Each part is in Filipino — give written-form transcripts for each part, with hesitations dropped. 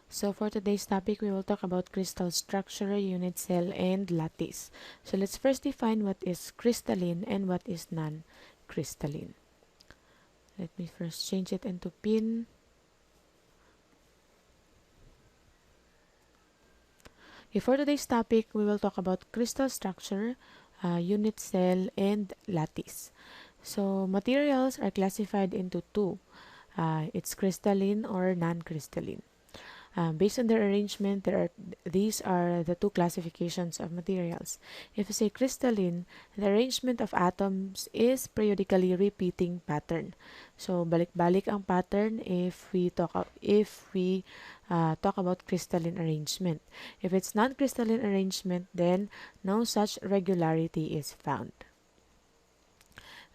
So for today's topic, we will talk about crystal structure, unit cell, and lattice. So let's first define what is crystalline and what is non-crystalline. Let me first change it into pin. Okay, for today's topic, we will talk about crystal structure, unit cell, and lattice. So materials are classified into two. It's crystalline or non-crystalline. Based on their arrangement, these are the two classifications of materials. If you say crystalline, the arrangement of atoms is periodically repeating pattern. So balik-balik ang pattern if we talk about crystalline arrangement. If it's non-crystalline arrangement, then no such regularity is found.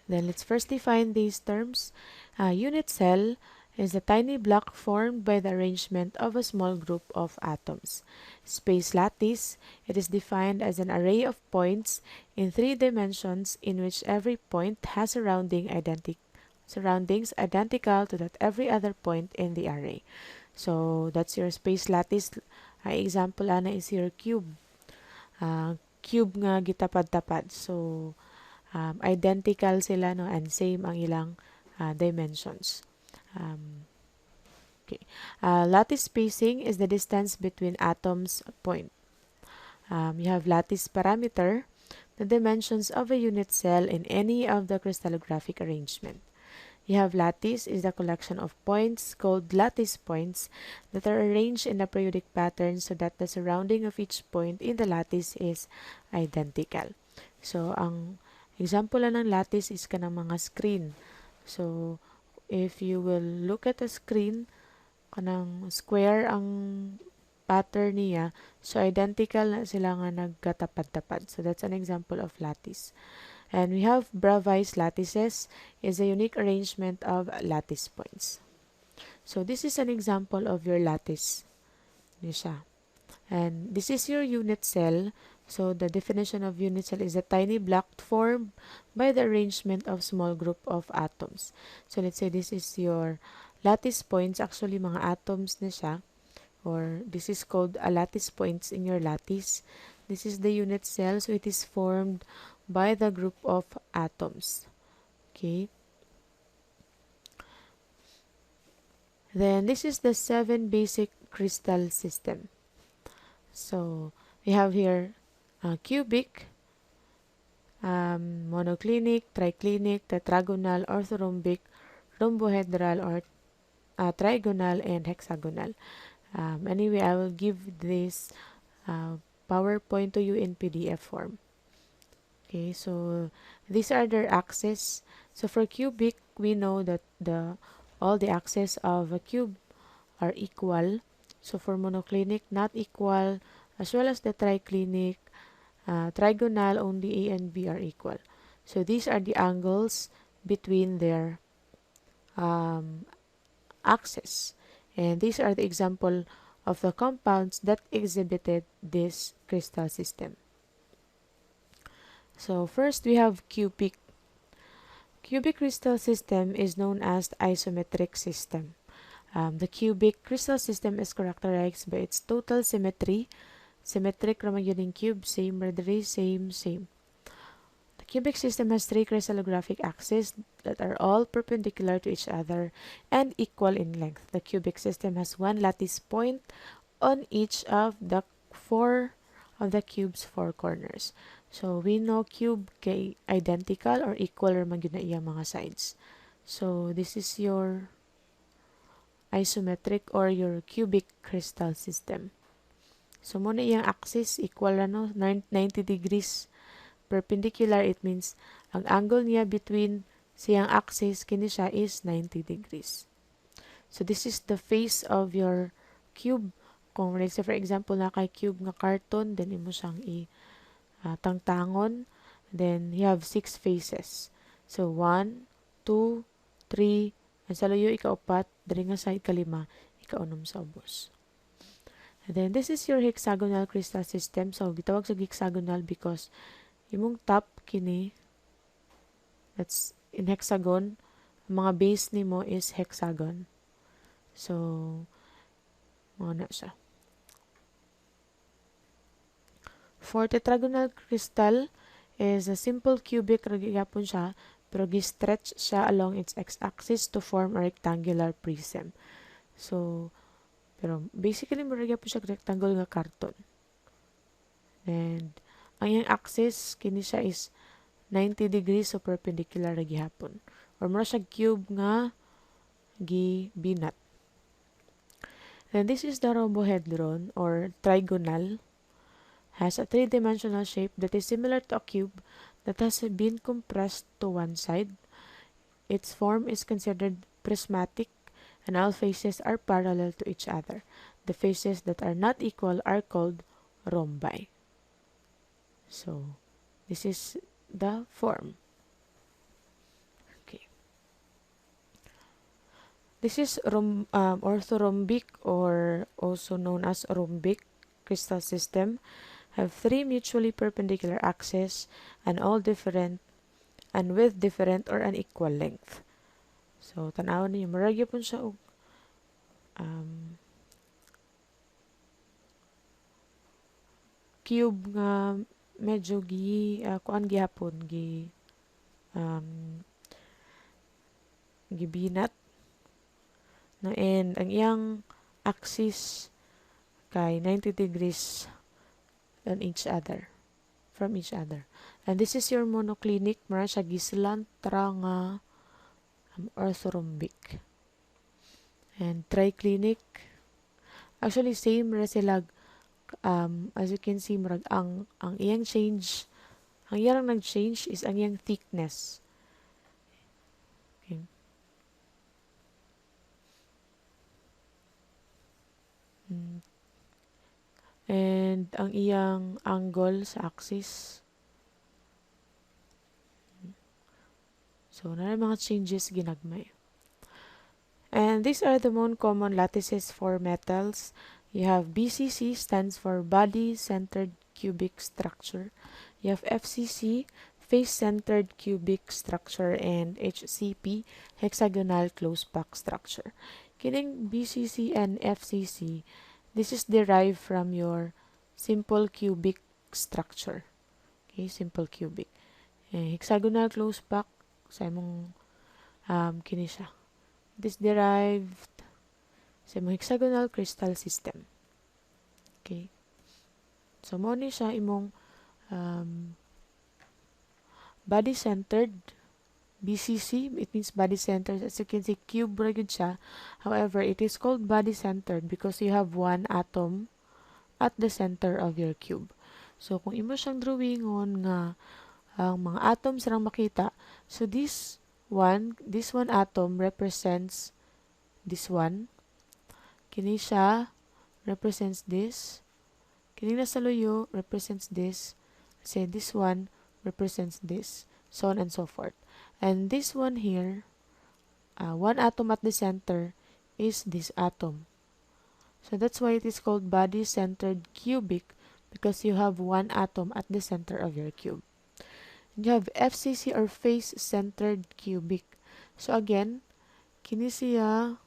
Then let's first define these terms. Unit cell is a tiny block formed by the arrangement of a small group of atoms. Space lattice, it is defined as an array of points in three dimensions in which every point has surroundings identical to that every other point in the array. So that's your space lattice. Example ana is your cube. Cube nga gitapad-tapad. So identical sila, no, and same ang ilang dimensions. Okay. Lattice spacing is the distance between atoms point. You have lattice parameter, the dimensions of a unit cell in any of the crystallographic arrangement. You have lattice is the collection of points called lattice points that are arranged in a periodic pattern so that the surrounding of each point in the lattice is identical. So, ang example lang ng lattice is kanang mga screen. So, if you will look at a screen, kanang square ang pattern niya, so identical na sila nga nagkatapad-tapad. So, that's an example of lattice. And we have Bravais lattices is a unique arrangement of lattice points. So, this is an example of your lattice. Siya. And this is your unit cell. So, the definition of unit cell is a tiny block formed by the arrangement of small group of atoms. So, let's say this is your lattice points. Actually, mga atoms na siya. Or this is called a lattice points in your lattice. This is the unit cell. So, it is formed by the group of atoms. Okay. Then, this is the 7 basic crystal system. So, we have here cubic, monoclinic, triclinic, tetragonal, orthorhombic, rhombohedral, or trigonal, and hexagonal. Anyway, I will give this PowerPoint to you in PDF form. Okay, so these are their axes. So for cubic, we know that all the axes of a cube are equal. So for monoclinic, not equal, as well as the triclinic, trigonal, only A and B are equal. So these are the angles between their axes. And these are the example of the compounds that exhibited this crystal system. So first we have cubic. Cubic crystal system is known as the isometric system. The cubic crystal system is characterized by its total symmetry. Symmetric naman yun yung cube, same, same. The cubic system has 3 crystallographic axes that are all perpendicular to each other and equal in length. The cubic system has 1 lattice point on each of the 4 of the cube's 4 corners. So, we know cube kay identical or equal naman yun na iyang mga sides. So, this is your isometric or your cubic crystal system. So, muna iyang axis equal 90 degrees perpendicular. It means ang angle niya between siyang axis kini siya is 90 degrees. So, this is the face of your cube. Kung let's say for example na kay cube nga carton, then imo siyang tangtangon. Then, you have 6 faces. So, 1, 2, 3, and sa layo ikaupat, diri nga side kalima, ikaunom sa ubos. And then, this is your hexagonal crystal system. So, gitawag sa hexagonal because imong top kini, that's in hexagon, ang mga base nimo is hexagon. So, Mao na siya. For tetragonal crystal is a simple cubic ra gyapon siya, pero gi-stretch siya along its x-axis to form a rectangular prism. So, pero basically mo ra gyapon siya rectangle nga karton. And ang iyang axis kini siya is 90 degrees, so perpendicular ra gihapon. Or mura siya cube nga gibinat. Then this is the rhombohedron or trigonal. Has a three-dimensional shape that is similar to a cube that has been compressed to one side. Its form is considered prismatic and all faces are parallel to each other. The faces that are not equal are called rhombi. So, this is the form. Okay. This is orthorhombic or also known as rhombic crystal system. Have three mutually perpendicular axes and all different and with different or unequal length. So, tanawan ninyo, maragya po siya og cube nga medyo kuan gihapon gibinat no, and ang iyang axis kay 90 degrees on each other from each other. And this is your monoclinic, mara siya gislantra nga orthorhombic. And triclinic, actually same ra sila, as you can see murag ang iyang change, ang iyang nag-change is ang iyang thickness. Okay. And ang iyang angle sa axis. So, na mga changes ginagmay. And these are the most common lattices for metals. You have BCC, stands for body-centered cubic structure. You have FCC, face-centered cubic structure, and HCP, hexagonal close-pack structure. Kining BCC and FCC, this is derived from your simple cubic structure. Okay, simple cubic. Hexagonal close-pack, sa imong kini siya. This derived sa imong hexagonal crystal system. Okay. So, mo ni siya imong body-centered BCC. It means body-centered. As you can see, cube ra gyud siya. However, it is called body-centered because you have one atom at the center of your cube. So, kung imo siyang drawingon nga ang mga atoms rang makita, so this one atom represents this one. Kini siya represents this. Kini nasa luyo represents this. Say this one represents this. So on and so forth. And this one here, one atom at the center is this atom. So that's why it is called body-centered cubic, because you have one atom at the center of your cube. And you have FCC or face-centered cubic. So again, kini siya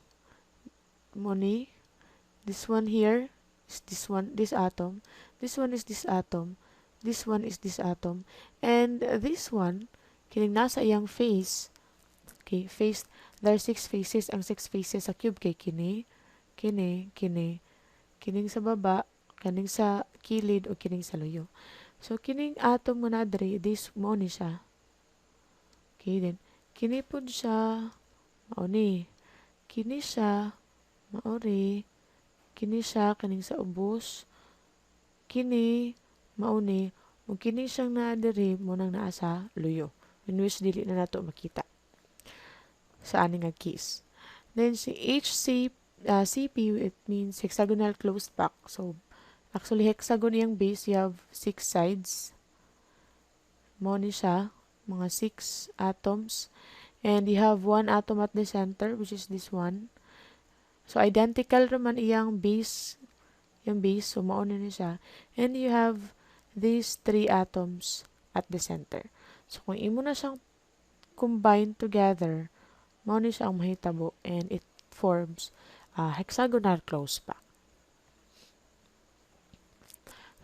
moni. This one here is this atom. This one is this atom. This one is this atom. And this one, kining nasa iyang face. Okay, face. There are 6 faces. Ang 6 faces sa cube kay kini, kining sa baba, kining sa kilid, o kining sa luyo. So, kining atom mo na dre, this mo ni siya. Okay, then, kini po siya, mauni. Kini siya, maori. Kini siya, kining sa ubos. Kini, mauni. Ug kini siyang naa diri mo nang naa sa luyo. In which dili na nato makita sa ani nga case. Then, si CP, it means hexagonal closed pack. So, actually, hexagon yung base. You have 6 sides. Mo ni siya, mga 6 atoms. And you have one atom at the center, which is this one. So, identical naman iyang base. Yung base, so mauna ni siya. And you have these 3 atoms at the center. So, kung imo na siyang combine together, mauna siya ang mahitabo. And it forms a hexagonal closed pack.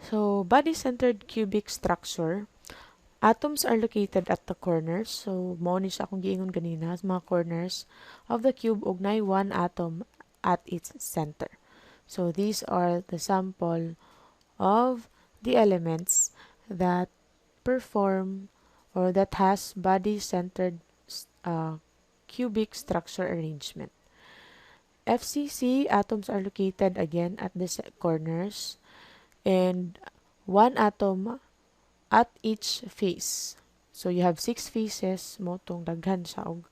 So, body-centered cubic structure, atoms are located at the corners. So, mao ni siya akong giingon ganina, sa mga corners of the cube ug nay one atom at its center. So, these are the sample of the elements that perform or that has body-centered uh, cubic structure arrangement. FCC atoms are located again at the corners and one atom at each face. So you have 6 faces mo tong daghan siya og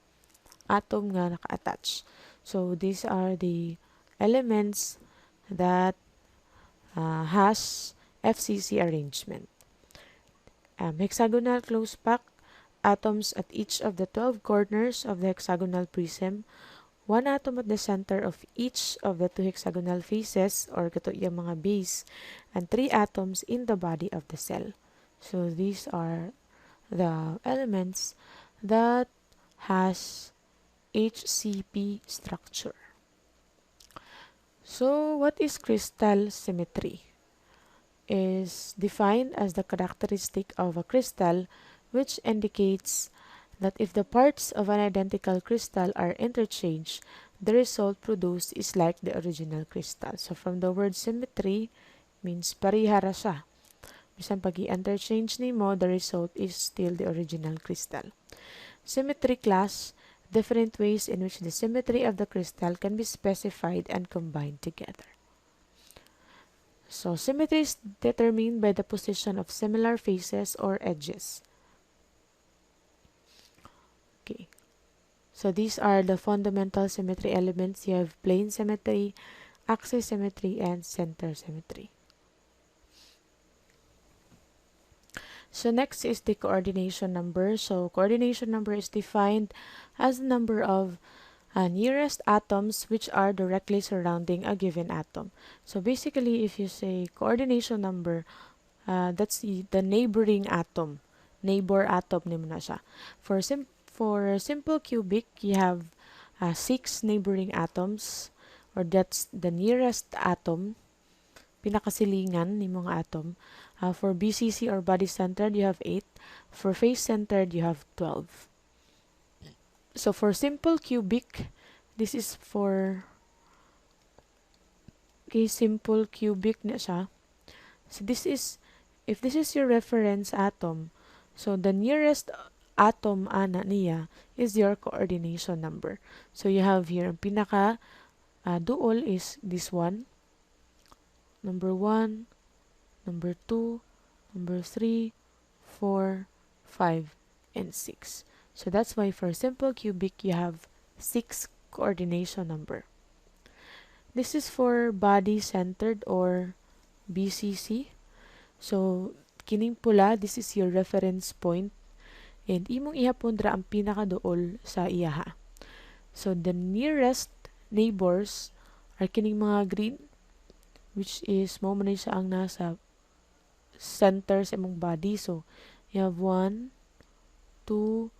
atom nga naka-attach. So these are the elements that has FCC arrangement. Hexagonal close pack atoms at each of the 12 corners of the hexagonal prism, one atom at the center of each of the two hexagonal faces or kato yung mga base, and 3 atoms in the body of the cell. So these are the elements that has HCP structure. So what is crystal symmetry? Is defined as the characteristic of a crystal which indicates that if the parts of an identical crystal are interchanged, the result produced is like the original crystal. So from the word symmetry means parihara siya. Bisan pag i-interchange nimo, the result is still the original crystal. Symmetry class, different ways in which the symmetry of the crystal can be specified and combined together. So symmetry is determined by the position of similar faces or edges. Okay. So these are the fundamental symmetry elements. You have plane symmetry, axis symmetry, and center symmetry. So next is the coordination number. So coordination number is defined as the number of nearest atoms which are directly surrounding a given atom. So basically, if you say coordination number, that's the neighboring atom. Neighbor atom nimo na siya. For simple cubic, you have 6 neighboring atoms, or that's the nearest atom, pinakasilingan ni mga atom. For BCC or body-centered, you have 8. For face-centered, you have 12. So for simple cubic, this is for simple cubic na siya. So this is, if this is your reference atom, so the nearest atom ana niya is your coordination number. So you have here, ang pinaka duol is this one, number 1, number 2, number 3, 4, 5, and 6. So that's why for simple cubic, you have 6 coordination number. This is for body-centered or BCC. So, kining pula, this is your reference point. And imong ihapon dra ang pinakaduol sa iyaha. So, the nearest neighbors are kining mga green, which is mo man siya ang nasa center sa imong body. So, you have 1, 2,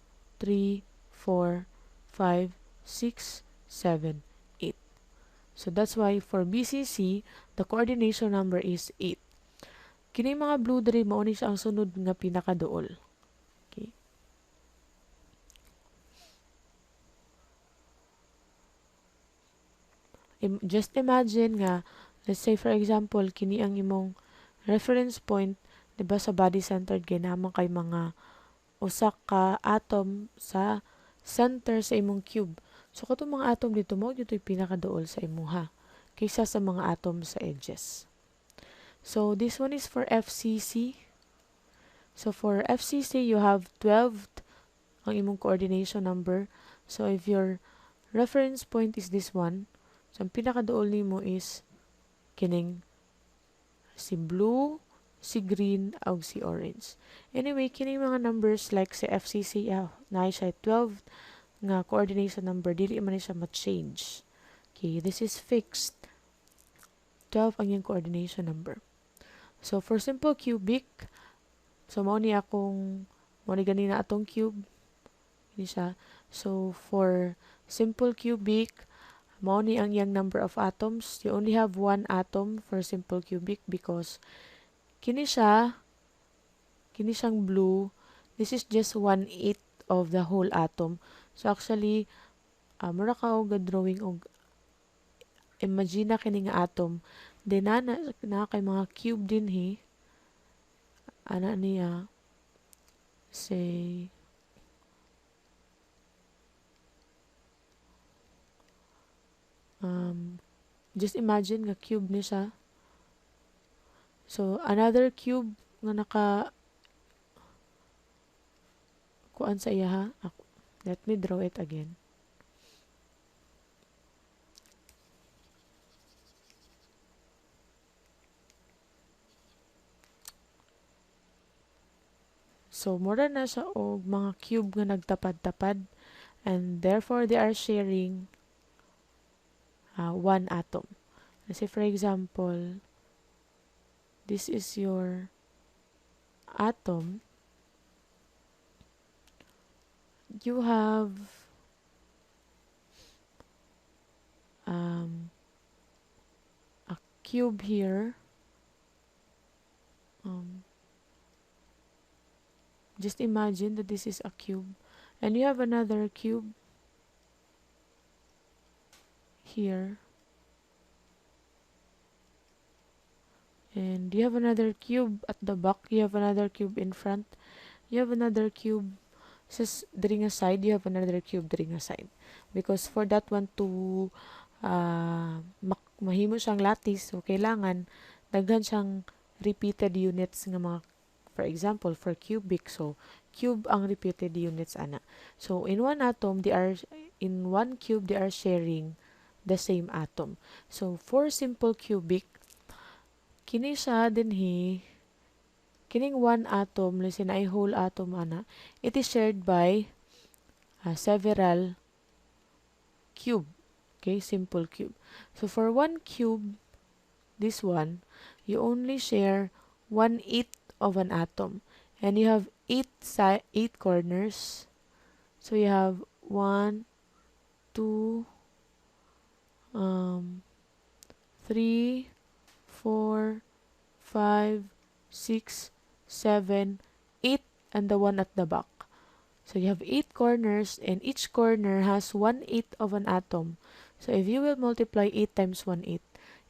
3, 4, 5, 6, 7, 8. So that's why for BCC, the coordination number is 8. Kini mga blue diri mao ni siya ang sunod nga pinakaduol. Okay. Just imagine nga, let's say for example, kini ang imong reference point, diba sa body-centered ginamang kay mga usa ka atom sa center sa imong cube. So katong mga atom dito mo dito'y pinakaduol sa imuha kaysa sa mga atom sa edges. So this one is for FCC. So for FCC you have 12 ang imong coordination number. So if your reference point is this one, so ang pinakaduol nimo is kining si blue, si green, ug si orange. Anyway, kini mga numbers like sa FCC, na siya 12 nga coordination number, dili man siya ma-change. Okay, this is fixed. 12 ang yung coordination number. So, for simple cubic, so mao ni ganina atong cube. Hindi siya. So, for simple cubic, mao ni ang yung number of atoms. You only have one atom for simple cubic because Kini siya, kini siyang blue. This is just 1/8 of the whole atom. So actually, mura ka og drawing og imagine na kini nga atom. Then na kay mga cube din ana niya say just imagine nga cube ni siya. So another cube nga naka kuan sa iya ha. Let me draw it again. So mura na siya og mga cube nga nagtapad-tapad, and therefore they are sharing one atom. Kasi for example, this is your atom. You have a cube here. Just imagine that this is a cube, and you have another cube here, and you have another cube at the back, you have another cube in front, you have another cube during a side, you have another cube during a side. Because for that one to mahimo siyang lattice, so kailangan daghan siyang repeated units nga mga, for example, for cubic, so cube ang repeated units ana. So in one atom, in one cube they are sharing the same atom. So for simple cubic, kini siya dinhi, kining one atom, listen na whole atom ana, it is shared by several cube. Okay, simple cube. So for one cube, this one, you only share 1/8 of an atom, and you have eight corners. So you have 1, 2, 3, 4, 5, 6, 7, 8, and the one at the back. So you have 8 corners, and each corner has 1/8 of an atom. So if you will multiply 8 times 1/8,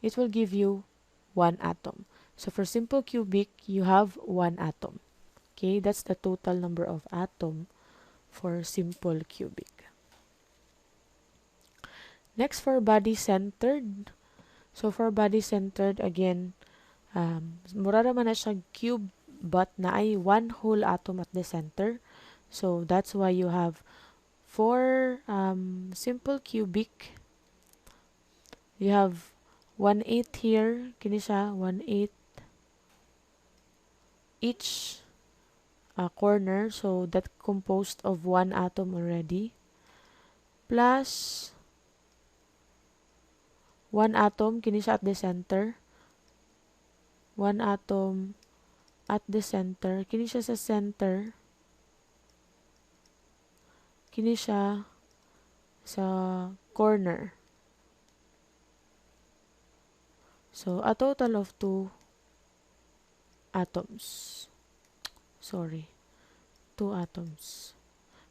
it will give you 1 atom. So for simple cubic, you have 1 atom. Okay, that's the total number of atom for simple cubic. Next, for body-centered. So for body-centered, again, mura naman na siya cube, but na ay one whole atom at the center. So that's why you have for simple cubic, you have 1/8 here, kini siya 1/8 each corner, so that composed of one atom already, plus one atom kini siya at the center, one atom at the center, kini siya sa center, kini siya sa corner. So a total of 2 atoms. Sorry, 2 atoms.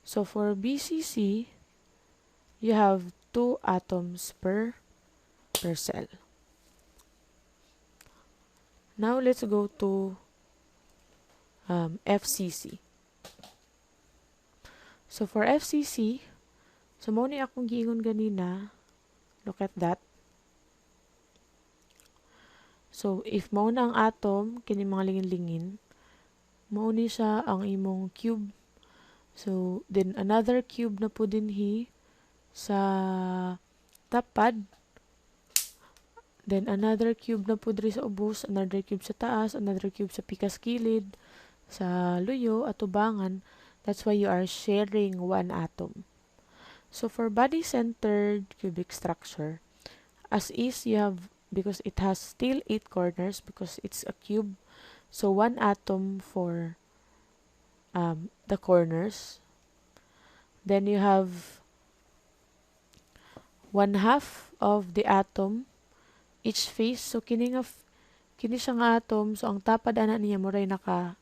So for BCC, you have 2 atoms per cell. Now let's go to FCC. So for FCC, so mo ni akong giingon ganina, look at that. So if mao na ang atom, kini mga lingin-lingin, mao ni siya ang imong cube. So then another cube na po dinhi sa tapad, then another cube na po diri sa ubos, another cube sa taas, another cube sa pikas kilid, sa luyo at tubangan. That's why you are sharing one atom. So for body-centered cubic structure, as is, you have, because it has still 8 corners because it's a cube, so one atom for the corners. Then you have 1/2 of the atom each face. So kining kini siya nga atom, so ang tapad ana niya mo ray naka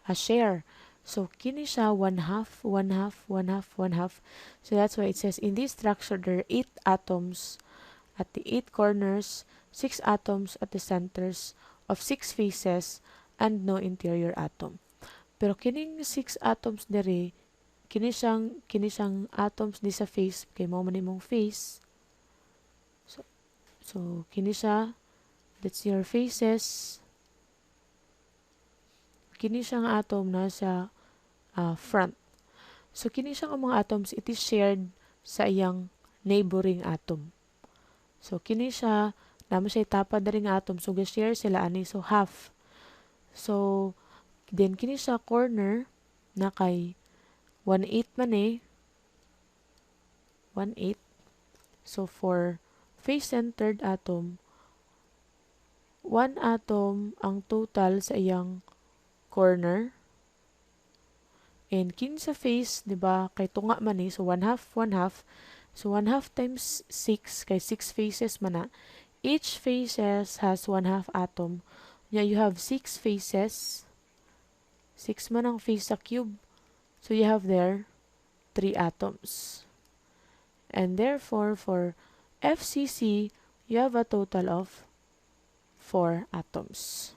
a share. So kini siya 1/2, 1/2, 1/2, 1/2. So that's why it says in this structure there are 8 atoms at the 8 corners, 6 atoms at the centers of 6 faces, and no interior atom. Pero kining 6 atoms dere, kini siyang atoms di sa face kay mao man imong face. So kini siya, that's your faces. Kini siyang atom na sa front. So kini siyang mga atoms, it is shared sa iyang neighboring atom. So kini siya, namo siya tapad ring atom, so ga-share sila ani, so half. So then kini siya corner na kay 1/8 man 1/8. So for face-centered atom, 1 atom ang total sa iyang corner. And kin sa face, di ba, kay tunga man so 1/2, 1/2. So 1/2 times 6, kay 6 faces man na. Each faces has 1/2 atom. Yeah, you have 6 faces. 6 man ang face sa cube. So you have there 3 atoms. And therefore, for FCC, you have a total of 4 atoms.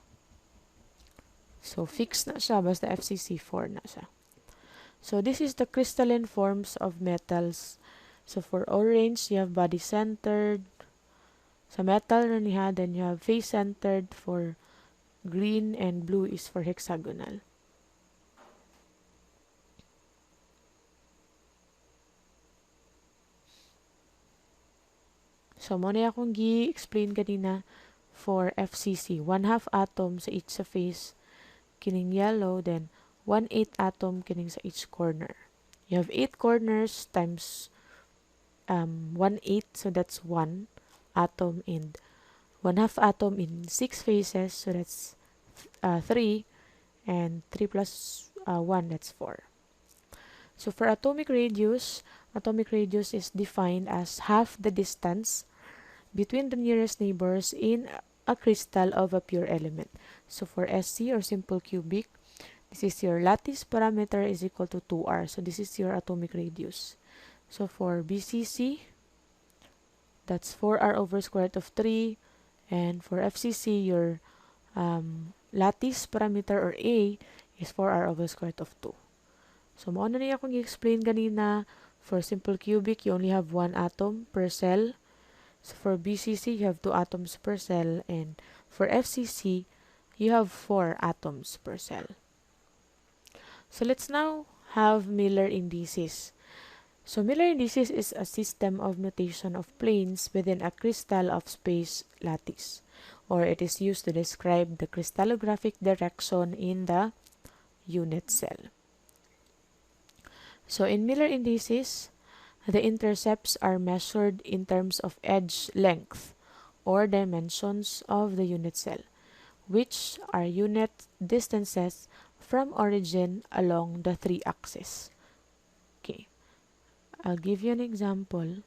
So fixed na siya, basta FCC 4 na siya. So this is the crystalline forms of metals. So for orange, you have body-centered. Sa metal na niya, then you have face-centered for green, and blue is for hexagonal. So mo na akong gi-explain kanina for FCC. 1/2 atom sa each sa face, kining yellow, then 1/8 atom kining sa each corner. You have 8 corners times 1/8, so that's 1 atom, and 1/2 atom in 6 faces, so that's 3, and 3 plus 1, that's 4. So for atomic radius is defined as half the distance between the nearest neighbors in a crystal of a pure element. So for SC, or simple cubic, this is your lattice parameter is equal to 2R. So this is your atomic radius. So for BCC, that's 4R over square root of 3. And for FCC, your lattice parameter, or A, is 4R over square root of 2. So mao na niya akong i-explain ganina. For simple cubic, you only have 1 atom per cell. So for BCC, you have 2 atoms per cell. And for FCC, you have 4 atoms per cell. So let's now have Miller indices. So Miller indices is a system of notation of planes within a crystal of space lattice, or it is used to describe the crystallographic direction in the unit cell. So in Miller indices, the intercepts are measured in terms of edge length or dimensions of the unit cell, which are unit distances from origin along the 3 axes. Okay, I'll give you an example.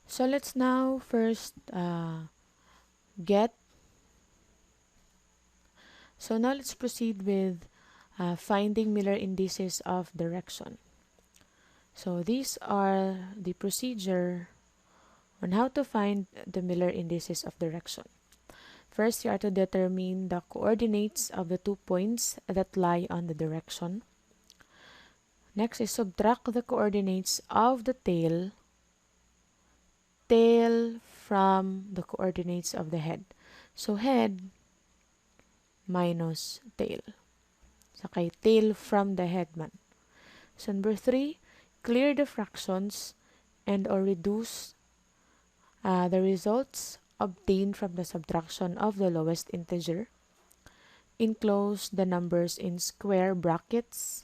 So let's now first let's proceed with finding Miller indices of direction. So these are the procedure on how to find the Miller indices of direction. First, you are to determine the coordinates of the 2 points that lie on the direction. Next is subtract the coordinates of the tail from the coordinates of the head. So head minus tail. Sakay tail from the head man. So number 3, clear the fractions and or reduce the results obtained from the subtraction of the lowest integer. Enclose the numbers in square brackets.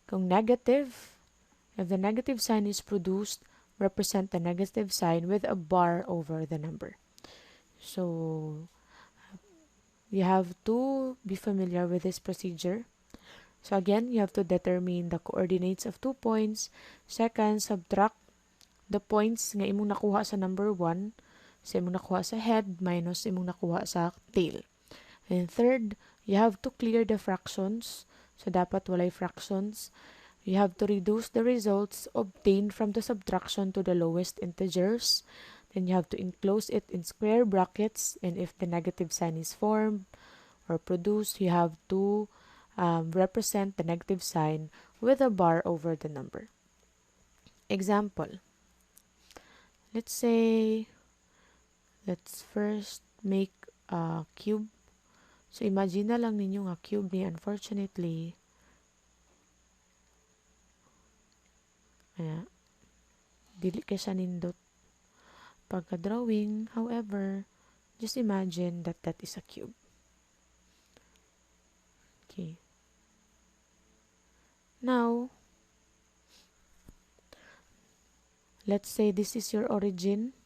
Kung negative, if the negative sign is produced, represent the negative sign with a bar over the number. So you have to be familiar with this procedure. So again, you have to determine the coordinates of 2 points. Second, subtract the points nga imong nakuha sa number 1. sa imong nakuha sa head minus imong nakuha sa tail. And third, you have to clear the fractions. So, dapat walay fractions. You have to reduce the results obtained from the subtraction to the lowest integers. Then you have to enclose it in square brackets. And if the negative sign is formed or produced, you have to represent the negative sign with a bar over the number. Example. Let's say, let's first make a cube. So, imagine na lang ninyo nga cube ni, unfortunately, dili ka siya nindot pagka-drawing. However, just imagine that that is a cube. Okay. Now, let's say this is your origin.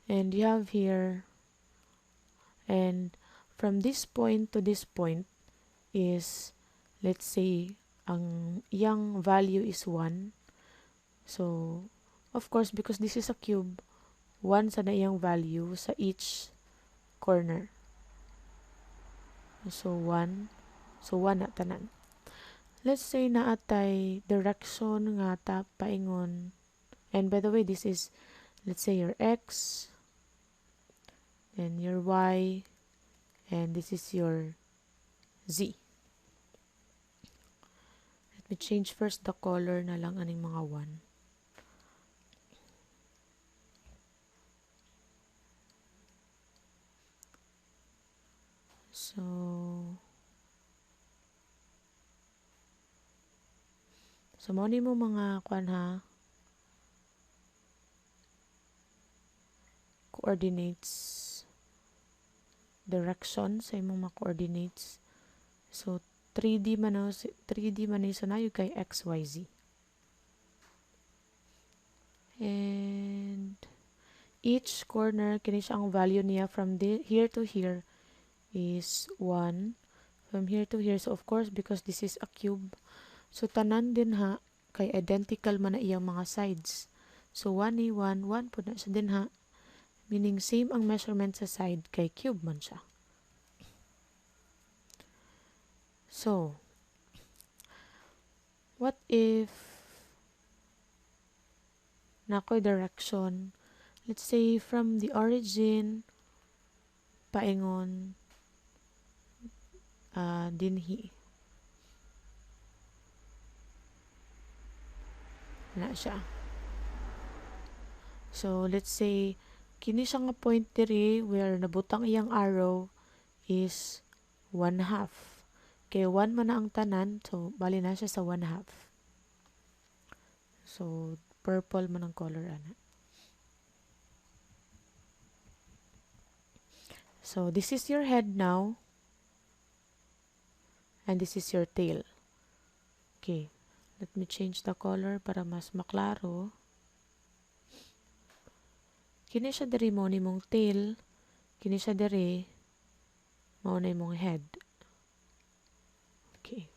And you have here, and from this point to this point is, let's say, ang iyang value is 1. So, of course, because this is a cube, 1 sa na iyang value sa each corner. So, 1. So, 1 na tanan. Let's say na atay direction nga ta paingon. And by the way, this is, let's say, your x, then your y, and this is your z. Let me change first the color na lang aning mga 1. So mo ni mo mga kwan ha, coordinates, direction sa imong mga coordinates. So 3D man so na yung kay x, y, z. And each corner kini siya ang value niya from here to here is 1. From here to here, so of course because this is a cube, so tanan din ha kay identical man na iyang mga sides. So 1 ni 1 po na siya din ha, meaning same ang measurement sa side kay cube man siya. So what if nakoy direction, let's say from the origin paingon dinhi na siya. So let's say kini siya nga point diri where nabutang iyang arrow is 1/2. Kay 1 man na ang tanan, so bali na siya sa 1/2. So purple man ang color ana. So this is your head now. And this is your tail. Okay. Let me change the color para mas maklaro. Kini siya diri mo ni mong tail. Kini siya diri mao na imong head. Okay.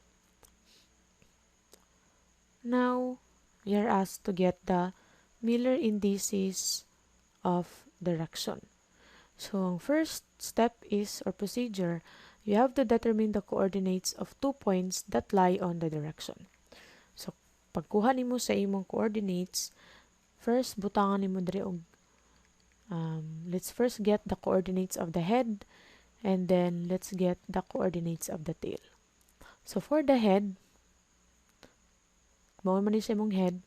Now, we are asked to get the Miller indices of direction. So, ang first step is, or procedure, you have to determine the coordinates of 2 points that lie on the direction. So, pagkuha nimo sa imong coordinates, first, butangan nimo diri og let's first get the coordinates of the head, and then let's get the coordinates of the tail. So, for the head, mao man ni sa imong head,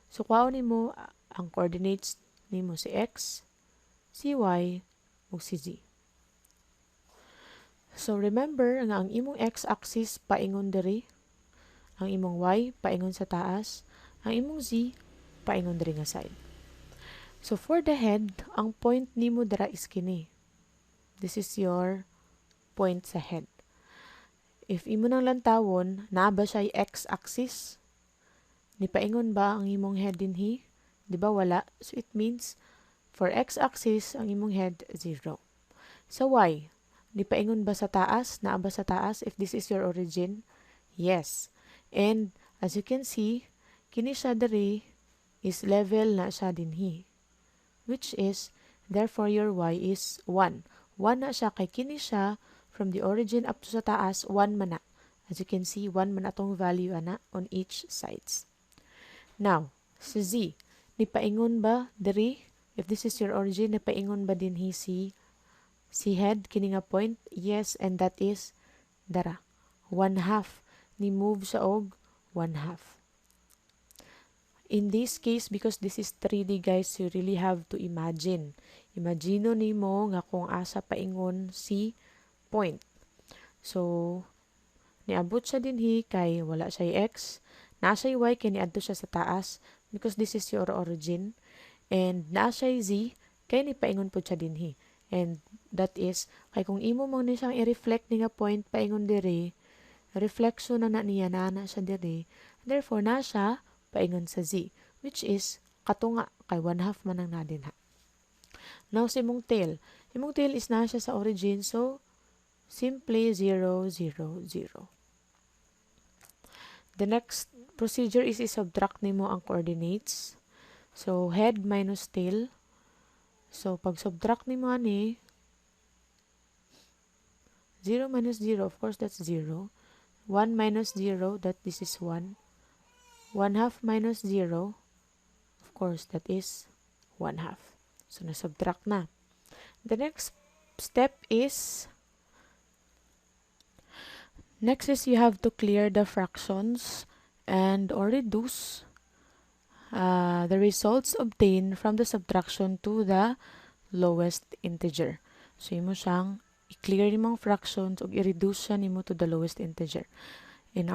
so kuhaon nimo ang coordinates nimo si x, si y, ug si z. So, remember nga ang imong x-axis paingon diri, ang imong y paingon sa taas, ang imong z paingon diri nga side. So, for the head, ang point nimo dira is kini. This is your point sa head. If imo nang lantawon, naa ba siya x-axis? Ni paingon ba ang imong head dinhi? Di ba wala? So, it means, for x-axis, ang imong head, 0. Sa y, ni paingon ba sa taas? Naa ba sa taas if this is your origin? Yes. And as you can see, kini siya diri is level na siya dinhi. which is, therefore, your y is 1. 1 na siya, kay kini siya, from the origin up to sa taas, 1 man na. As you can see, 1 man atong value ana on each sides. Now, sa z, nipaingon ba diri? If this is your origin, nipaingon ba din si head, kini nga point? Yes, and that is, dara. 1/2. Ni move sa og 1/2. In this case, because this is 3D guys, you really have to imagine. Imagino nimo nga kung asa paingon si point. So, niabot siya dinhi kay wala siya x, naa siya y kay niadto siya sa taas because this is your origin, and naa siya z kay ni paingon pud siya dinhi. And that is, kay kung imo mo ni siyang i-reflect ni nga point paingon diri, reflection na niya na siya diri, therefore na siya paingon sa z, which is katunga kay 1/2 man ang nadin ha. Now sa imong tail is na siya sa origin, so simply 0, 0, 0. The next procedure is i-subtract nimo ang coordinates. So head minus tail. So pag subtract nimo ani, 0 minus 0, of course that's 0. 1 minus 0, that this is 1. 1/2 minus 0, of course, that is 1/2. So, na-subtract na. The next step is, you have to clear the fractions and or reduce the results obtained from the subtraction to the lowest integer. So, imo siyang i-clear nimong fractions o i-reduce siya nimo to the lowest integer. In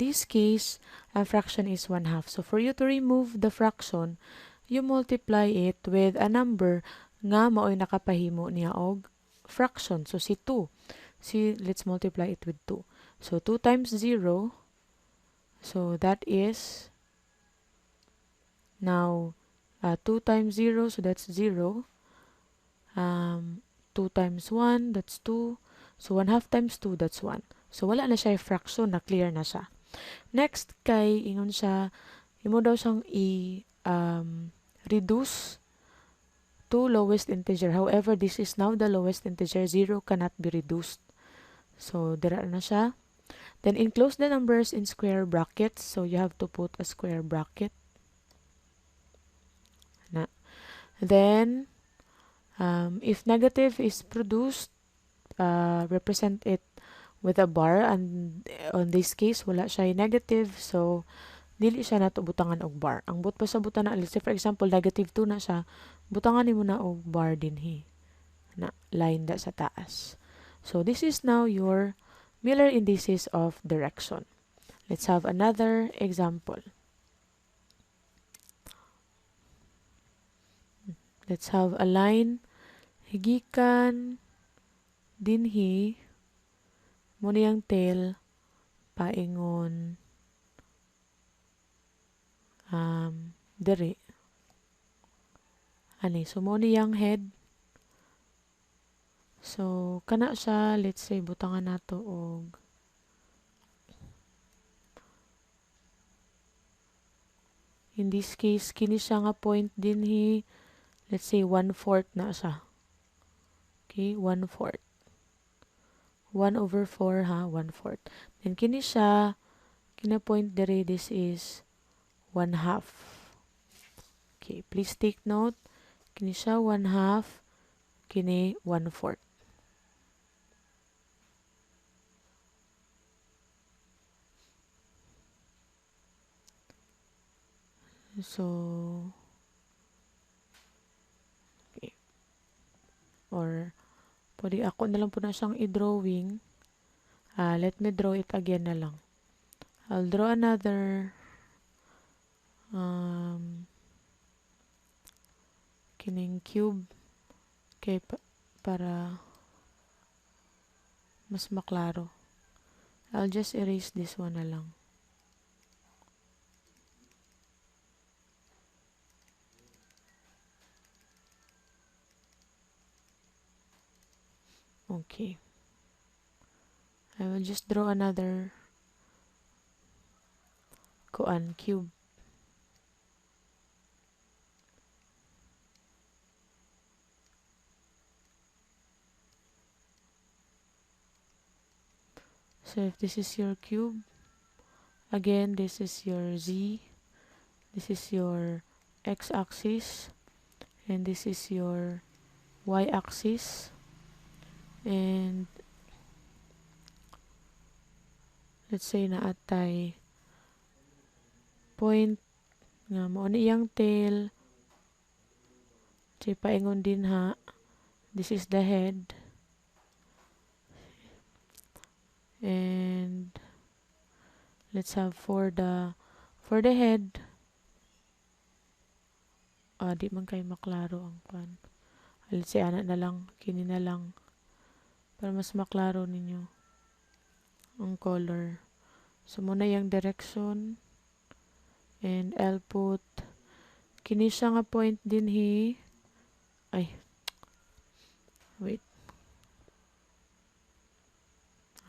this case, a fraction is 1/2. So for you to remove the fraction, you multiply it with a number nga mao'y nakapahimo niya og fraction. So si 2. Let's multiply it with 2. So 2 times 0. So that is now 2 times 0. So that's 0. 2 times 1. That's 2. So 1/2 times 2. That's 1. So, wala na siya yung fraction, na-clear na siya. Next, kay ingon siya, imo daw siyang reduce to lowest integer. However, this is now the lowest integer. 0 cannot be reduced. So, dira na siya. Then, enclose the numbers in square brackets. So, you have to put a square bracket. Then, if negative is produced, represent it with a bar, and on this case wala siya negative, so dili siya nato butangan og bar. Ang but pa sa butan na, let's say for example negative 2 na siya, butangan nimo na og bar dinhi na line da sa taas. So this is now your Miller indices of direction. Let's have another example. Let's have a line higikan dinhi mo niyang tail paingon diri ani, so mo niyang head. So kana siya, let's say butangan nato og in this case kini siya nga point dinhi, let's say 1/4 na siya. Okay, 1/4. 1/4 ha, 1/4. Then kini siya, kina-point diri, this is 1/2. Okay, please take note. Kini siya 1/2, kini 1/4. So, okay. Or, pwede ako na lang po na siyang i-drawing. Let me draw it again na lang. I'll draw another kining cube. Okay, para mas maklaro. I'll just erase this one na lang. Okay. I will just draw another cube. So if this is your cube, again, this is your z, this is your x-axis, and this is your y-axis. And let's say na atay point nga mao ni iyang tail. Say paingon din ha. This is the head. And let's have for the head. Di man kay maklaro ang kwan. Let's say ana na lang, kini na lang para mas maklaro ninyo ang color. So muna yung direction, and I'll put kini siya nga point din hi. Ay, wait.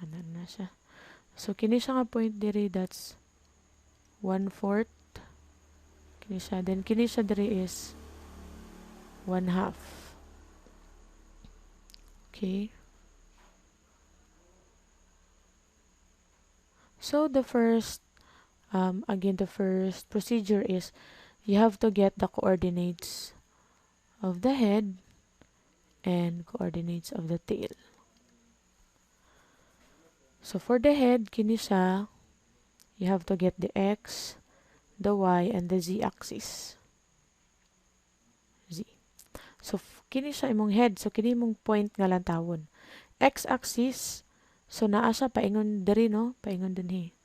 Ano na siya. So kini siya nga point diri, that's 1/4. Kini siya. Then kini siya diri is 1/2. Okay. So the first procedure is you have to get the coordinates of the head and coordinates of the tail. So for the head, kini siya, you have to get the x, the y, and the z axis. Z. So kini siya imong head. So kini imong point nga lantawon. X axis, so naa siya paingon diri, no? Paingon dinhi.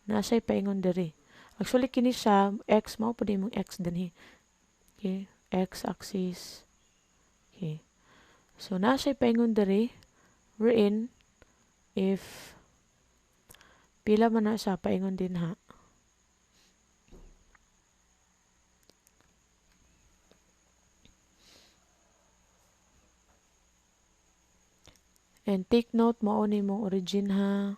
Naa siya paingon diri. Actually kini siya x, mao pud imong x dinhi. Okay, x axis. Okay. So naa siya paingon diri, wherein if pila man na siya paingon din ha. And take note, mao ni mong origin ha.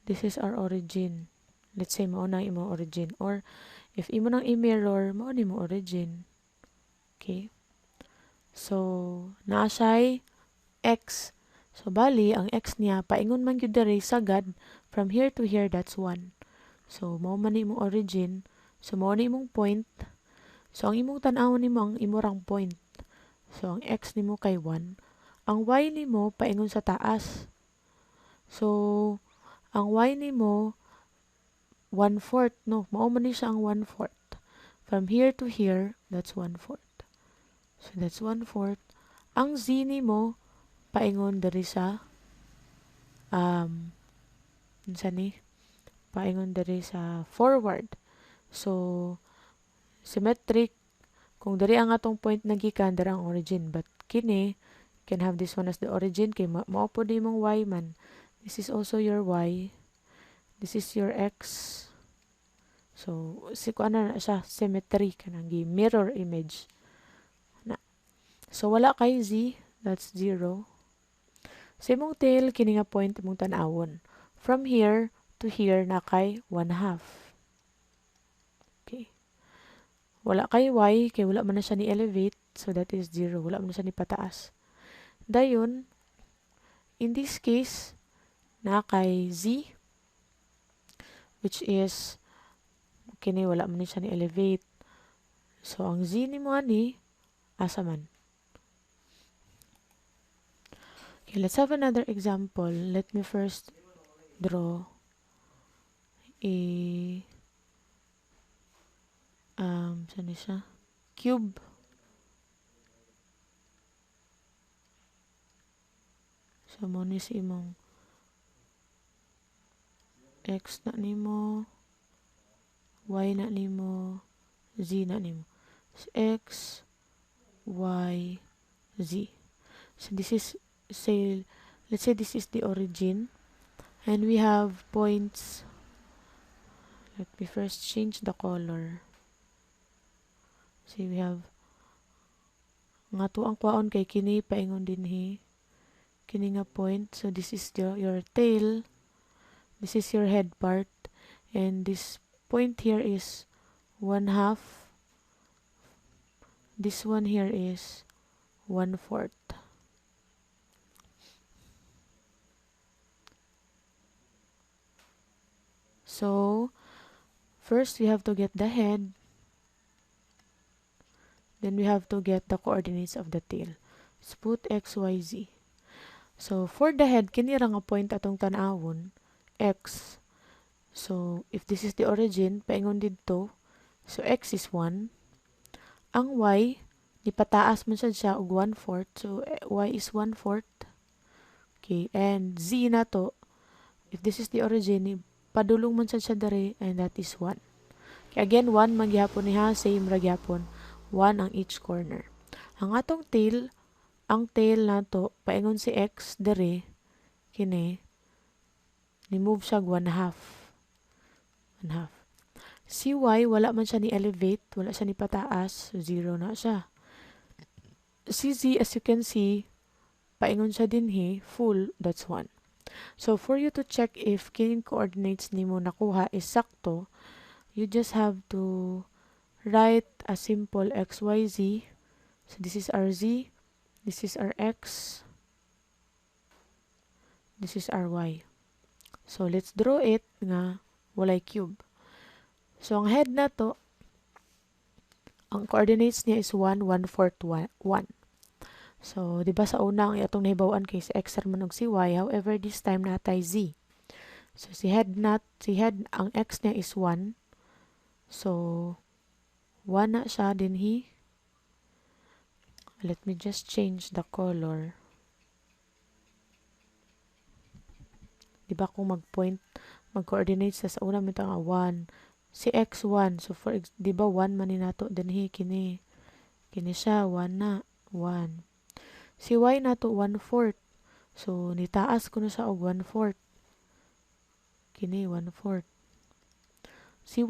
This is our origin. Let's say mao na imong origin. Or if imo nang i-mirror, mao ni mong origin. Okay? So, naa siya'y x. So, bali, ang x niya, paingon man yun diri sagad, from here to here, that's 1. So, mao man ni imong origin. So, mao ni imong point. So, ang imong tan-awon nimo, ang imorang point. So, ang x nimo kay 1. Ang y nimo paingon sa taas. So, ang y nimo 1/4, no? Mao man ni siya ang 1/4. From here to here, that's 1/4. So, that's 1/4. Ang z nimo paingon diri sa unsa ni? Paingon diri sa forward. So, symmetric. Kung diri ang atong point nagikan, diri ang origin. But kini, can have this one as the origin kay mao po di mong y man. This is also your y. This is your x. So si kuan na siya symmetry kanang mirror image na. So wala kay z, that's 0. Sa imong tail kini nga point imong tan-awon. From here to here na kay 1/2. Okay. Wala kay y kay wala man na siya ni elevate, so that is 0. Wala man na siya ni pataas. Dayon, in this case, na kay z, which is, kini wala man siya ni elevate. So, ang z ni mo ani, asa man. Okay, let's have another example. Let me first draw a, saan siya? Cube. So, mo ni si imong x na nimo, y na nimo, z na nimo. So, x, y, z. So, this is, let's say this is the origin. And we have points. Let me first change the color. See, we have nga to ang kwaon kay kini paingon dinhi. Kini nga point. So, this is your tail. This is your head part. And this point here is 1/2. This one here is 1/4. So, first we have to get the head, then we have to get the coordinates of the tail. So, put x, y, z. So, for the head, kini ra nga point atong tanawon, x. So, if this is the origin, paingon dito, so x is 1. Ang y, nipataas man siya og 1/4. So, y is 1/4. Okay, and z na to, if this is the origin, padulong man siya dere, and that is 1. Okay, again, 1 man gyapon niha, same ra gyapon. 1 ang each corner. Ang atong tail, ang tail nato, paingon si x dere, kini, ni-move siya 1/2. 1/2. Si y, wala man siya ni-elevate, wala siya ni pataas, so 0 na siya. Si z, as you can see, paingon siya dinhi, full, that's 1. So, for you to check if kining coordinates nimo nakuha is sakto, you just have to write a simple x, y, z. So, this is our z, this is our x, this is our y. So, let's draw it nga walay cube. So, ang head na to, ang coordinates niya is 1, 1/4, 1. So, di ba sa una ang atong nahibawan kay si x man og si y, however this time natay z. So, si head, ang x niya is 1. So, 1 na siya dinhi. Let me just change the color. Di ba kung mag-coordinates sa una mito nga 1. Si x 1. So, di ba 1 man ni nato dinhi kini. Kini siya 1 na. 1. Si y nato 1/4. So, nitaas ko na siya og 1/4. Kini 1/4. Si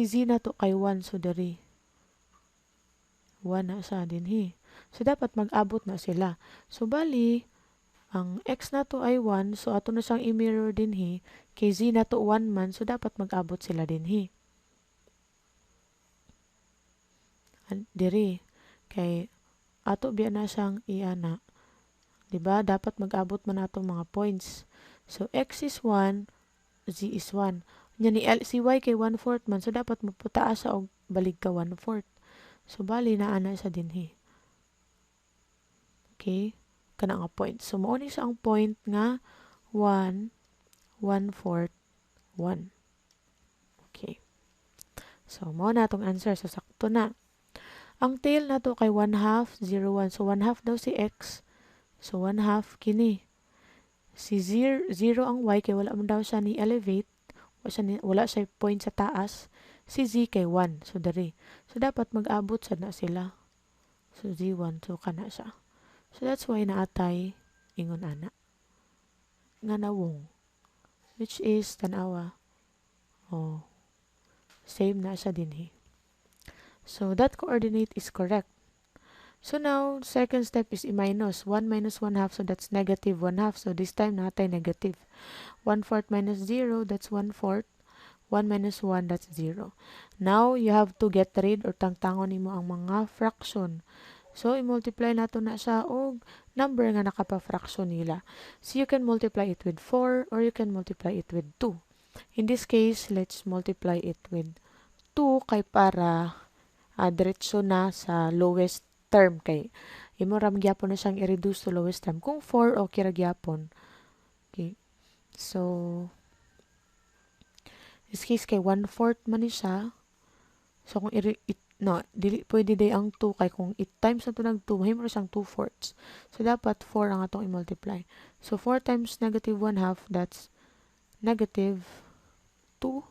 z nato kay 1, so dari 1 na siya dinhi. So, dapat mag-abot na sila. So, bali, ang x nato ay 1, so ato na siyang i-mirror dinhi. Kay z nato 1 man, so dapat mag-abot sila dinhi. Diri, kay ato biya na siyang i-ana. Diba? Dapat mag-abot man nato mga points. So, x is 1, z is 1. Si y kay 1/4 man, so dapat maputaas sa og balig ka 1/4. So, bali na ana sa dinhi. Okay? Kana nga point. So, mauni sa ang point nga 1, 1/4, 1. Okay. So, mao na atong answer. So, sakto na. Ang tail nato kay 1/2, 0, 1. So, 1/2 daw si x. So, 1/2 kini. Si 0 ang y kay wala man daw siya ni elevate. Wala siya point sa taas. Si z kay 1. So, dari. So, dapat mag-abot sa na sila. So, z1. So, kana siya. So, that's why naatay ingon ana. Nga nawong. Which is, tanawa. Oh. Same na siya dinhi. So, that coordinate is correct. So, now, second step is i-minus. 1 minus 1/2, so that's negative 1/2. So, this time natay negative. 1/4 minus 0, that's 1/4. 1 minus 1, that's 0. Now, you have to get rid or tangtangon nimo ang mga fraction. So, i-multiply nato na siya og number nga nakapa-fraction nila. So, you can multiply it with 4 or you can multiply it with 2. In this case, let's multiply it with 2 kay para diretso na sa lowest term kay imo ram gyapon na siyang i-reduce to lowest term. Kung 4, okay ra gyapon. Okay. So, this case kay 1/4 man ni siya. So, kung dili pwede day ang 2 kay kung it times na to nag 2, mahimo ra siyang 2/4. So, dapat 4 ang atong i-multiply. So, 4 times negative 1/2, that's negative 2.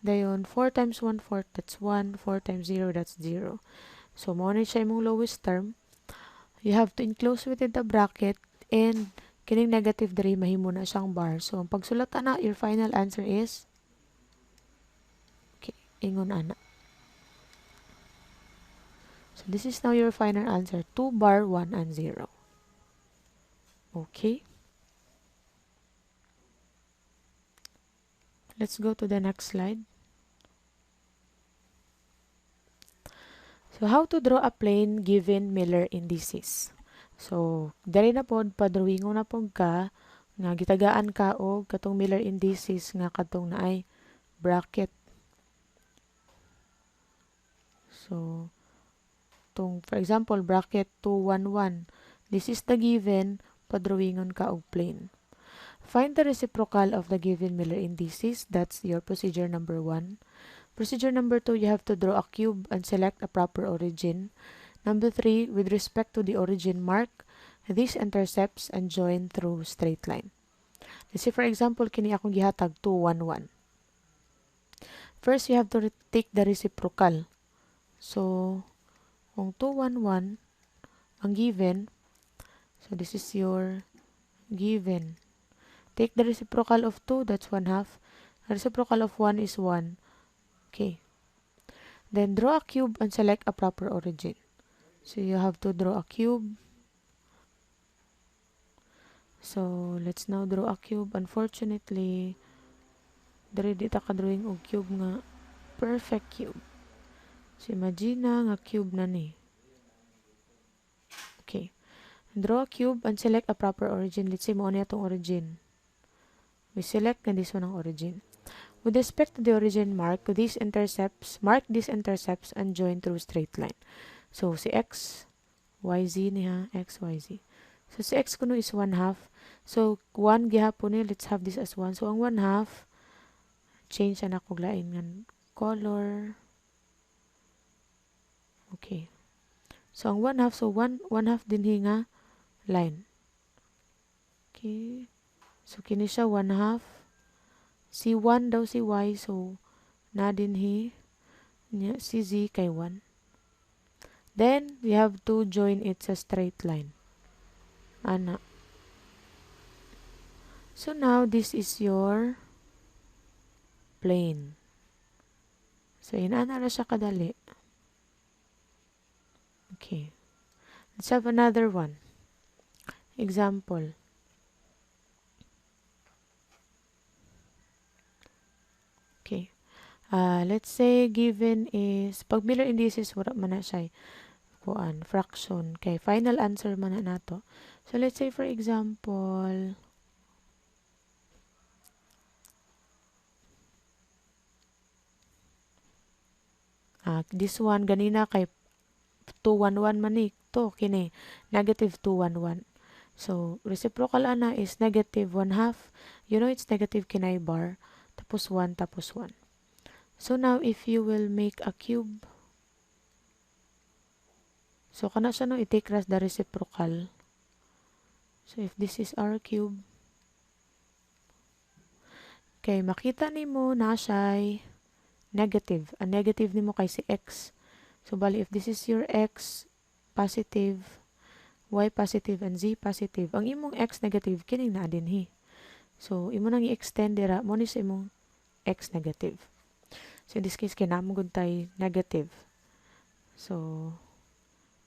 Dayon, 4 times 1/4, that's 1. 4 times 0, that's 0. So, mo na siya imong lowest term. You have to enclose within the bracket and kining negative diri mahimo na siyang bar. So, ang pagsulat na, your final answer is okay, ingon ana. So, this is now your final answer. 2 bar, 1 and 0. Okay. Let's go to the next slide. So, how to draw a plane given Miller indices. So, dali na po, padrawingon na po ka nga gitagaan ka og katong Miller indices nga katong naay bracket. So, for example, bracket 211. This is the given, padrawingon ka og plane. Find the reciprocal of the given Miller indices. That's your procedure number 1. Procedure number 2, you have to draw a cube and select a proper origin. Number 3, with respect to the origin, mark these intercepts and join through straight line. Let's say for example, kini akong gihatag 211. First, you have to take the reciprocal. So, kung 211 ang given, so this is your given. Take the reciprocal of 2, that's 1/2. The reciprocal of 1 is 1. Okay. Then draw a cube and select a proper origin. So you have to draw a cube. So let's now draw a cube. Unfortunately, diri di ta ka-drawing og cube nga perfect cube. So imagine na nga cube na ni. Okay. Draw a cube and select a proper origin. Let's say mo na itong origin. We select na this one ang origin. With respect to the origin, mark these intercepts and join through straight line. So si x, y, z niya, x, y, z. So si x kuno is 1/2. So 1 gihapon ni, let's have this as 1. So ang 1/2, change na kog lain nga color. Okay. So ang 1/2, so 1/2 din nga line. Okay. So kini siya 1/2. Si 1 daw si y, so na din niya si z kay 1. Then we have to join it sa straight line. Ana. So now this is your plane. So inana na siya kadali. Okay. Let's have another one. Example. Okay. Let's say given is, pag Miller indices, wala man na siya kuan, fraction. Okay, final answer man na nato. So let's say for example, this one ganina kay 211 man ni to kini negative 211. So reciprocal ana is negative 1/2. You know it's negative kinay bar tapos 1 tapos 1. So now if you will make a cube, so kana siya no i-take ras the reciprocal. So if this is our cube, kay makita nimo na siya negative. Ang negative nimo kay si x. So bali if this is your x positive, y positive, and z positive, ang imong x negative kining naa dinhi. So imo nang i-extend dira mo ni sa imong x negative. So in this case kinahanglan gud tay negative. So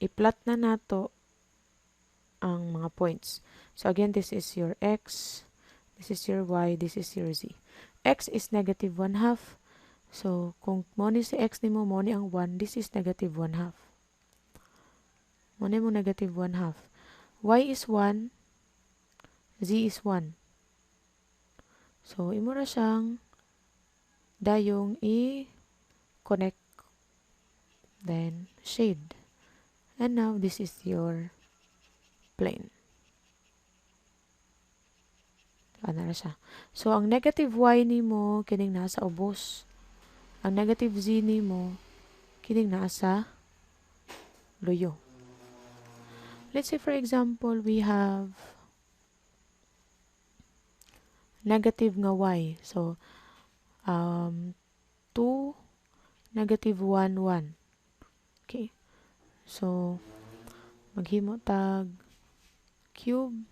i-plot na nato ang mga points. So again, this is your x, this is your y, this is your z. X is negative 1/2. So kung mo ni si x nimo mo ni ang 1, this is negative 1/2. Mo ni mo negative 1/2. Y is 1, z is 1. So imo ra siyang dayong i-connect, then shade. And now this is your plane. Ano na siya. So ang negative y nimo kining nasa ubos. Ang negative z nimo kining nasa luyo. Let's say for example, we have negative nga y. So 2 negative 1 1. Okay. So maghimo tag cube.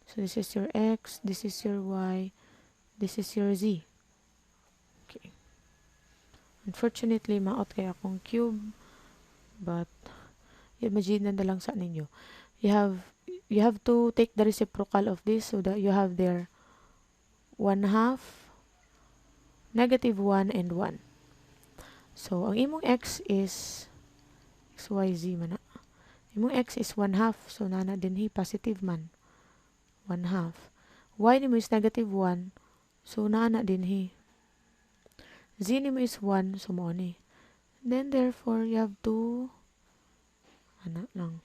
So this is your x, this is your y, this is your z. Okay. Unfortunately, maot kay akong cube, but imagine na lang sa ninyo. You have to take the reciprocal of this so that you have there 1/2 negative 1 and 1. So, ang imong x is xyz man na. Imong x is 1/2. So, nana din positive man. 1/2. Y nimo is negative 1. So, nana din z nimo is 1. So, mo ni. Then, therefore, you have to lang,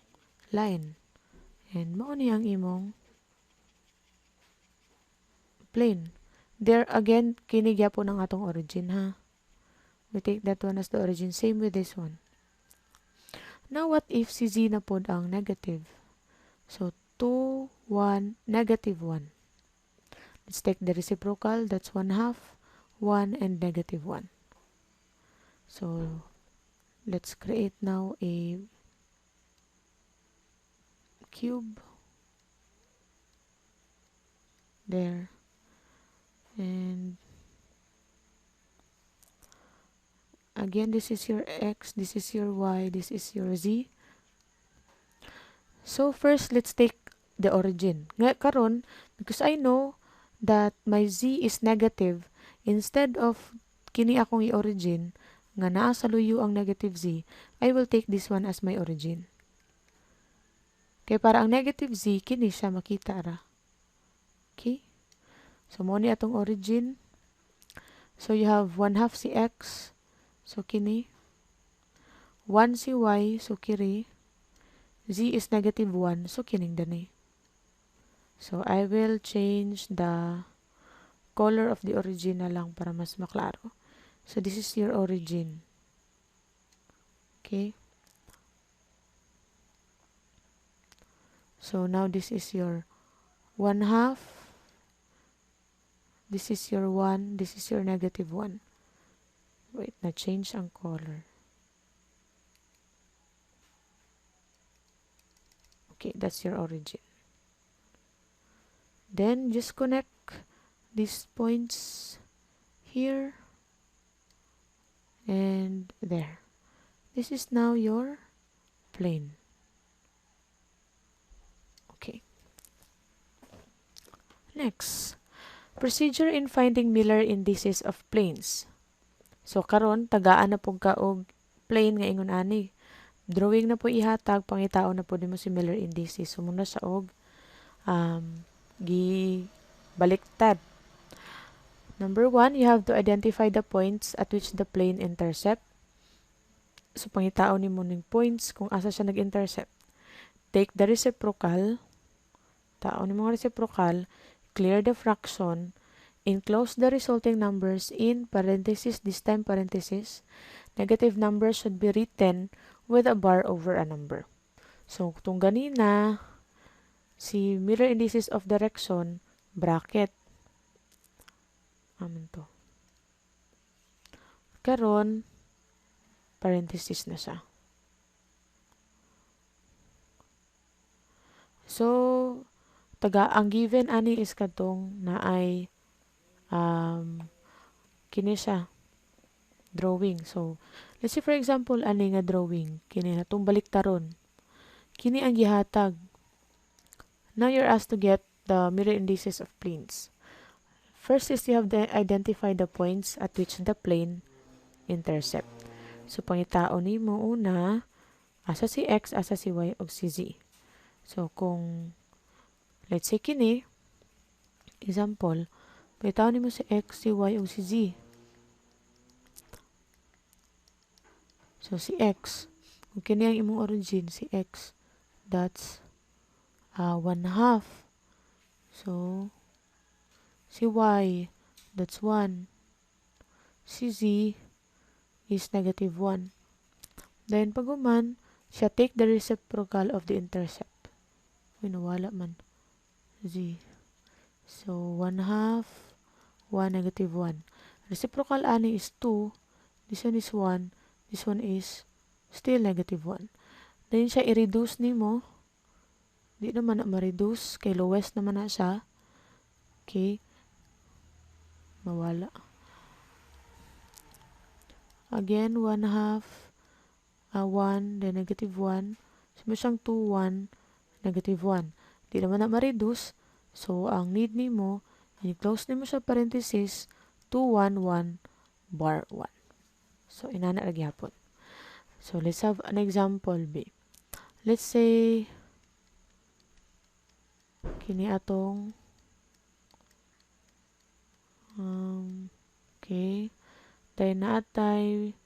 line. And mo ni ang imong plane. There, again, kinigya po ng atong origin, ha? We take that one as the origin. Same with this one. Now, what if si z na po ang negative? So, 2, 1, negative 1. Let's take the reciprocal. That's 1/2, 1, and negative 1. So, let's create now a cube. There. And again, this is your x, this is your y, this is your z. So, first, let's take the origin. Nga karon, because I know that my z is negative, instead of kini akong i-origin, nga naa sa luyo ang negative z, I will take this one as my origin. Kaya para ang negative z, kini siya makita ra. Okay? So, mo ni atong origin. So, you have 1/2 si x. So, kini. 1 si y. So, kiri. Z is negative 1. So, kining dani. So, I will change the color of the origin na lang para mas maklaro. So, this is your origin. Okay? So, now this is your 1/2. This is your 1. This is your negative 1. Wait, na-change ang color. Okay, that's your origin. Then, just connect these points here and there. This is now your plane. Okay. Next, procedure in finding Miller indices of planes. So, karon tagaan na po ka og plane nga ingon ani. Drawing na po ihatag, pangitao na po nimo si Miller indices. So, muna sa og baliktad. Number 1, you have to identify the points at which the plane intercept. So, pangitao nimo ning points kung asa siya nag-intercept. Take the reciprocal. Taon nimo nga reciprocal. Clear the fraction. Enclose the resulting numbers in parentheses. This time parentheses. Negative numbers should be written with a bar over a number. So, kung ganina, si Miller indices of direction, bracket. Amin to. Karon, parenthesis na siya. So, ang given ani is katong na ay kini siya drawing. So, let's say for example, ani nga drawing, kini na itong baliktaron. Kini ang gihatag. Now, you're asked to get the mirror indices of planes. First is you have to identify the points at which the plane intercept. So, pangitao nimo una, asa si x, asa si y, o si z. So, kung let's say kini, example, pangitao nimo si x, si y, o si z. So, si x, kung kini ang imong origin, si x, that's 1/2. So, si y, that's 1. Si z is negative 1. Then, paguman, siya take the reciprocal of the intercept. Uy, nawala man. Z. So, 1/2, 1, negative 1. Reciprocal ani is 2. This one is 1. This one is still negative 1. Then, siya i-reduce nimo. Di naman na ma-reduce. Kay lowest naman na siya. Okay. Mawala. Again, 1/2, 1, then negative 1. So, may siyang 2, 1, negative 1. Di naman na ma-reduce. So, ang need nimo, i-close nimo sa parenthesis, 211 bar 1. So, inana ra gyapon. So, let's have an example B. Let's say, kini atong, okay, tayo naatay,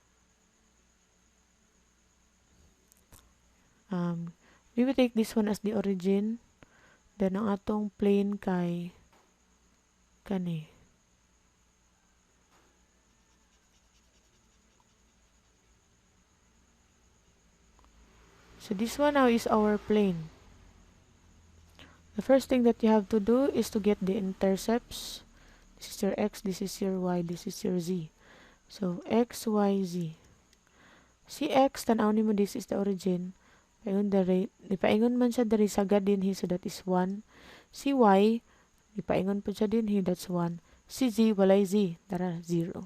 we will take this one as the origin. Then, ang atong plane kay, kani. So, this one now is our plane. The first thing that you have to do is to get the intercepts. This is your x, this is your y, this is your z. So, x, y, z. Si x, tanaw ni mo, this is the origin. Ipaingon man siya dari sagad dinhi, so that is 1. Si y, ipaingon po siya dinhi, that's 1. Si z, walay z, tara, 0.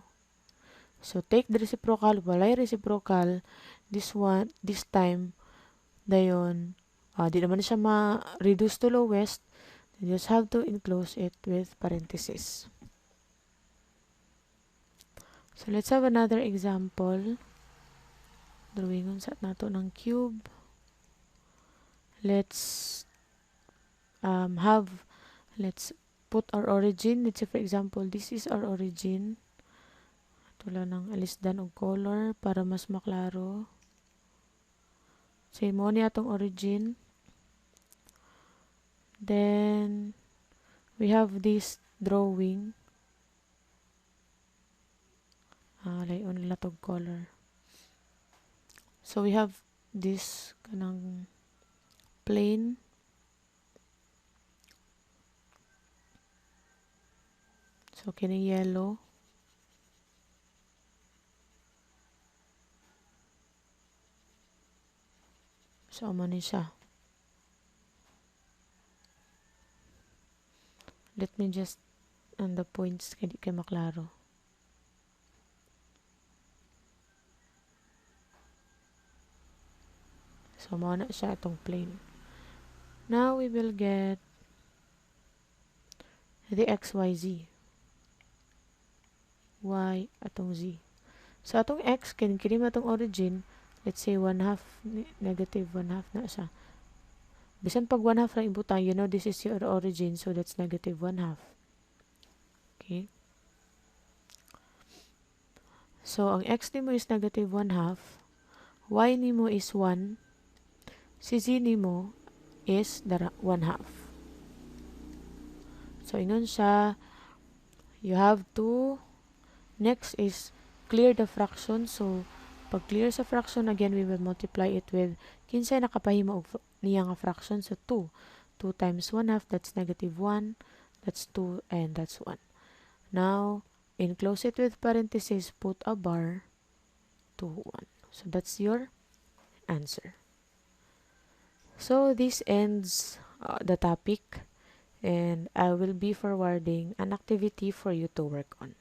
So, take the reciprocal, walay reciprocal, this time, dayon, di naman siya ma-reduce to lowest, you just have to enclose it with parenthesis. So, let's have another example. Drawingon sa nato ng cube. Let's let's put our origin. Let's say, for example, this is our origin. Tula ng alisdan og color para mas maklaro. Say mo ni atong origin. Then, we have this drawing. Layon nila tog color. So, we have this kanang plane. So, kini yellow. So, amo ni siya. Let me just on the points kay di kay maklaro. So, mao na siya atong plane. Now, we will get the x, y, z. Y atong z. So, atong x, kini atong origin, let's say 1/2, negative 1/2 na siya. Bisan pag 1/2 na ibutang, you know this is your origin, so that's negative 1/2. Okay? So, ang x nimo is negative 1/2, y nimo is 1, si z nimo is 1/2. So, ingon siya, you have to, next is clear the fraction. So, pag clear sa fraction, again, we will multiply it with kinsay nakapahimo og niya nga fraction. So, 2. 2 times 1/2, that's negative 1. That's 2, and that's 1. Now, enclose it with parentheses, put a bar, 2, 1. So, that's your answer. So, this ends the topic, and I will be forwarding an activity for you to work on.